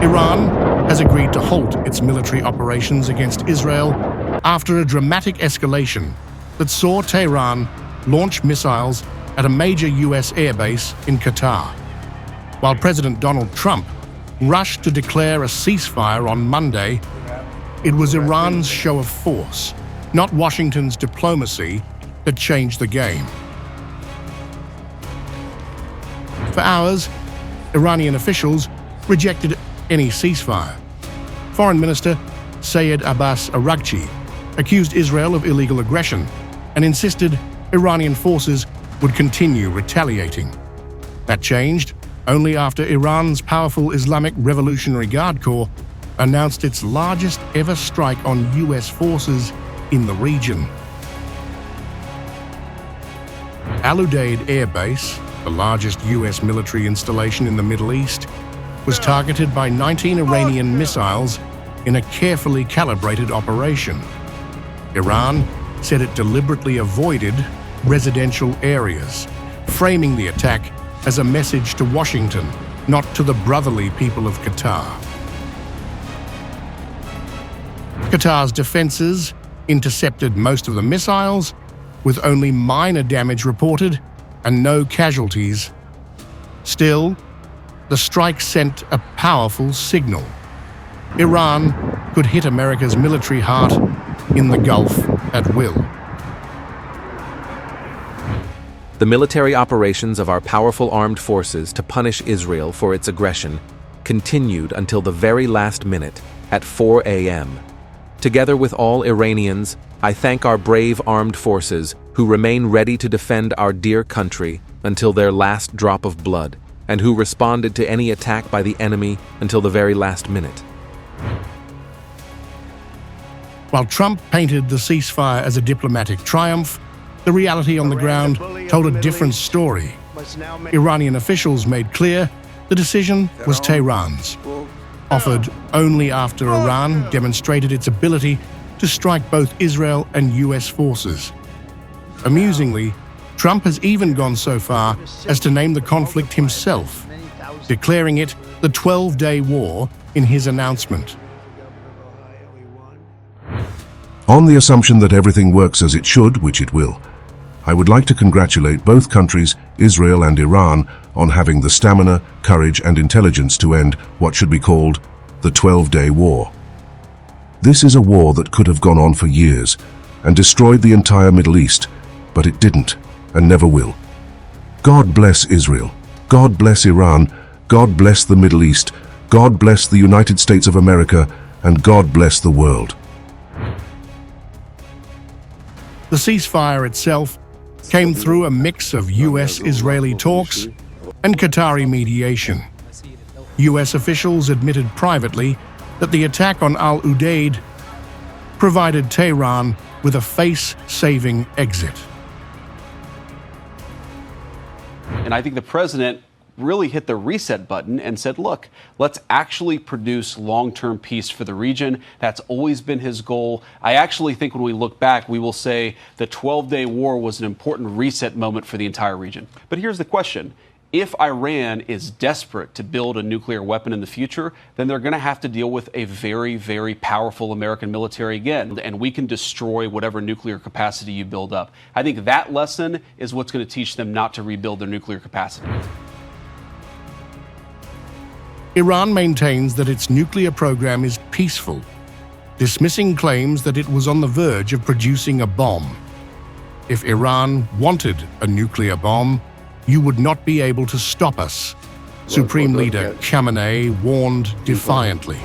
Iran has agreed to halt its military operations against Israel after a dramatic escalation that saw Tehran launch missiles at a major US airbase in Qatar. While President Donald Trump rushed to declare a ceasefire on Monday, it was Iran's show of force, not Washington's diplomacy, that changed the game. For hours, Iranian officials rejected any ceasefire. Foreign Minister Sayed Abbas Araghchi accused Israel of illegal aggression and insisted Iranian forces would continue retaliating. That changed only after Iran's powerful Islamic Revolutionary Guard Corps announced its largest ever strike on US forces in the region. Al Udeid Air Base, the largest US military installation in the Middle East, was targeted by 19 Iranian missiles in a carefully calibrated operation. Iran said it deliberately avoided residential areas, framing the attack as a message to Washington, not to the brotherly people of Qatar. Qatar's defenses intercepted most of the missiles, with only minor damage reported and no casualties. Still, the strike sent a powerful signal. Iran could hit America's military heart in the Gulf at will. The military operations of our powerful armed forces to punish Israel for its aggression continued until the very last minute at 4 a.m. Together with all Iranians, I thank our brave armed forces who remain ready to defend our dear country until their last drop of blood, and who responded to any attack by the enemy until the very last minute. While Trump painted the ceasefire as a diplomatic triumph, the reality on the ground told a different story. Iranian officials made clear the decision was Tehran's, offered only after Iran demonstrated its ability to strike both Israel and US forces. Amusingly, Trump has even gone so far as to name the conflict himself, declaring it the 12-day war in his announcement. On the assumption that everything works as it should, which it will, I would like to congratulate both countries, Israel and Iran, on having the stamina, courage and intelligence to end what should be called the 12-day war. This is a war that could have gone on for years and destroyed the entire Middle East, but it didn't and never will. God bless Israel. God bless Iran. God bless the Middle East. God bless the United States of America, and God bless the world. The ceasefire itself came through a mix of US-Israeli talks and Qatari mediation. US officials admitted privately that the attack on Al Udeid provided Tehran with a face-saving exit. And I think the president really hit the reset button and said, look, let's actually produce long-term peace for the region. That's always been his goal. I actually think when we look back, we will say the 12-day war was an important reset moment for the entire region. But here's the question. If Iran is desperate to build a nuclear weapon in the future, then they're going to have to deal with a very, very powerful American military again, and we can destroy whatever nuclear capacity you build up. I think that lesson is what's going to teach them not to rebuild their nuclear capacity. Iran maintains that its nuclear program is peaceful, dismissing claims that it was on the verge of producing a bomb. If Iran wanted a nuclear bomb, you would not be able to stop us, Supreme Leader Khamenei warned defiantly.